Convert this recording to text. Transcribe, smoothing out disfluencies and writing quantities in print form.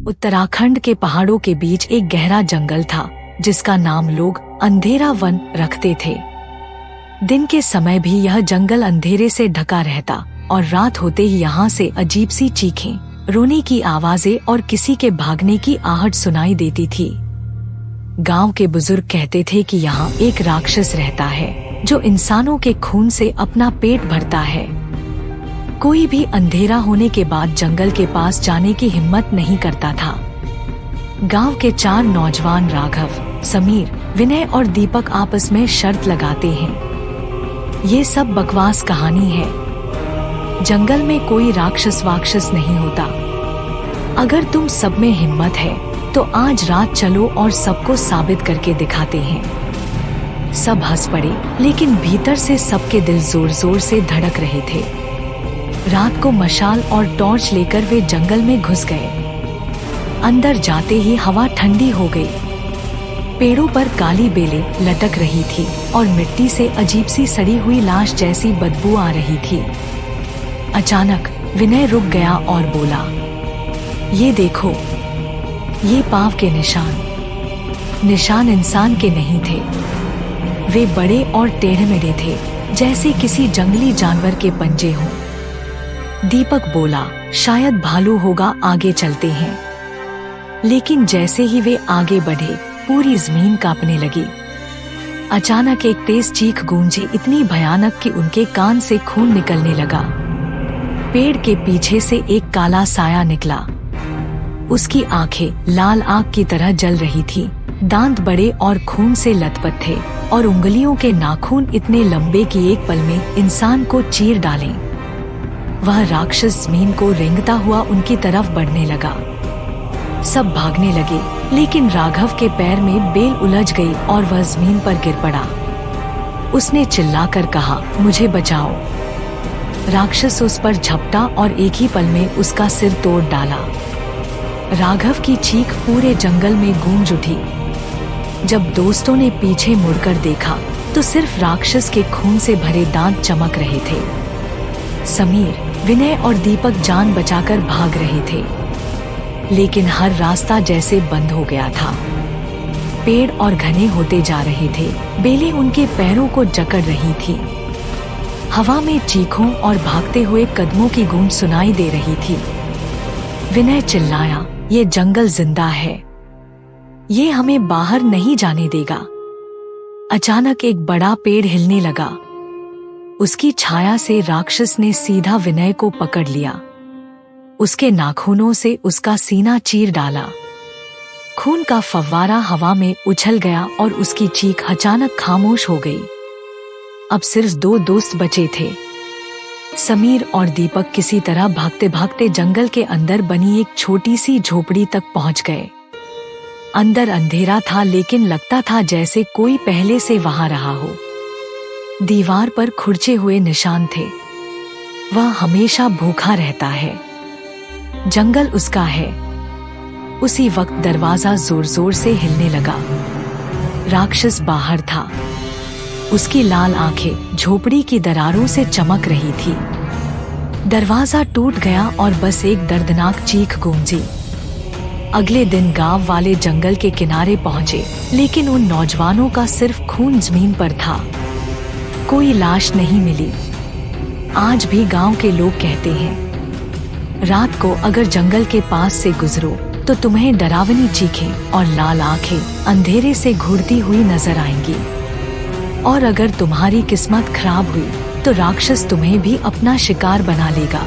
उत्तराखंड के पहाड़ों के बीच एक गहरा जंगल था जिसका नाम लोग अंधेरा वन रखते थे। दिन के समय भी यह जंगल अंधेरे से ढका रहता और रात होते ही यहाँ से अजीब सी चीखें, रोने की आवाजें और किसी के भागने की आहट सुनाई देती थी। गांव के बुजुर्ग कहते थे कि यहाँ एक राक्षस रहता है जो इंसानों के खून से अपना पेट भरता है। कोई भी अंधेरा होने के बाद जंगल के पास जाने की हिम्मत नहीं करता था। गांव के 4 नौजवान राघव, समीर, विनय और दीपक आपस में शर्त लगाते हैं। ये सब बकवास कहानी है। जंगल में कोई राक्षस वाक्षस नहीं होता। अगर तुम सब में हिम्मत है तो आज रात चलो और सबको साबित करके दिखाते हैं। सब हंस पड़े, लेकिन भीतर से सबके दिल जोर जोर से धड़क रहे थे। रात को मशाल और टॉर्च लेकर वे जंगल में घुस गए। अंदर जाते ही हवा ठंडी हो गई। पेड़ों पर काली बेलें लटक रही थी और मिट्टी से अजीब सी सड़ी हुई लाश जैसी बदबू आ रही थी। अचानक विनय रुक गया और बोला, ये देखो, ये पांव के निशान इंसान के नहीं थे। वे बड़े और टेढ़े मेढ़े थे, जैसे किसी जंगली जानवर के पंजे हों। दीपक बोला, शायद भालू होगा, आगे चलते हैं। लेकिन जैसे ही वे आगे बढ़े, पूरी जमीन कांपने लगी। अचानक एक तेज चीख गूंजी, इतनी भयानक कि उनके कान से खून निकलने लगा। पेड़ के पीछे से एक काला साया निकला। उसकी आंखें लाल आग की तरह जल रही थी, दांत बड़े और खून से लथपथ थे और उंगलियों के नाखून इतने लंबे कि एक पल में इंसान को चीर डालें। वह राक्षस जमीन को रेंगता हुआ उनकी तरफ बढ़ने लगा। सब भागने लगे, लेकिन राघव के पैर में बेल उलझ गई और वह जमीन पर गिर पड़ा। उसने चिल्लाकर कहा, मुझे बचाओ। राक्षस उस पर झपटा और एक ही पल में उसका सिर तोड़ डाला। राघव की चीख पूरे जंगल में गूंज उठी। जब दोस्तों ने पीछे मुड़कर देखा तो सिर्फ राक्षस के खून से भरे दांत चमक रहे थे। समीर, विनय और दीपक जान बचाकर भाग रहे थे, लेकिन हर रास्ता जैसे बंद हो गया था। पेड़ और घने होते जा रहे थे, बेलें उनके पैरों को जकड़ रही थी। हवा में चीखों और भागते हुए कदमों की गूंज सुनाई दे रही थी। विनय चिल्लाया, ये जंगल जिंदा है, ये हमें बाहर नहीं जाने देगा। अचानक एक बड़ा पेड़ हिलने लगा। उसकी छाया से राक्षस ने सीधा विनय को पकड़ लिया। उसके नाखूनों से उसका सीना चीर डाला। खून का फव्वारा हवा में उछल गया और उसकी चीख अचानक खामोश हो गई। अब सिर्फ 2 दोस्त बचे थे। समीर और दीपक किसी तरह भागते भागते जंगल के अंदर बनी एक छोटी सी झोपड़ी तक पहुंच गए। अंदर अंधेरा था, लेकिन लगता था जैसे कोई पहले से वहां रहा हो। दीवार पर खुरचे हुए निशान थे। वह हमेशा भूखा रहता है, जंगल उसका है। उसी वक्त दरवाजा जोर जोर से हिलने लगा। राक्षस बाहर था। उसकी लाल आंखें झोपड़ी की दरारों से चमक रही थी। दरवाजा टूट गया और बस एक दर्दनाक चीख गूंजी। अगले दिन गांव वाले जंगल के किनारे पहुंचे, लेकिन उन नौजवानों का सिर्फ खून जमीन पर था। कोई लाश नहीं मिली। आज भी गांव के लोग कहते हैं, रात को अगर जंगल के पास से गुजरो तो तुम्हें डरावनी चीखें और लाल आंखें अंधेरे से घूरती हुई नजर आएंगी। और अगर तुम्हारी किस्मत खराब हुई तो राक्षस तुम्हें भी अपना शिकार बना लेगा।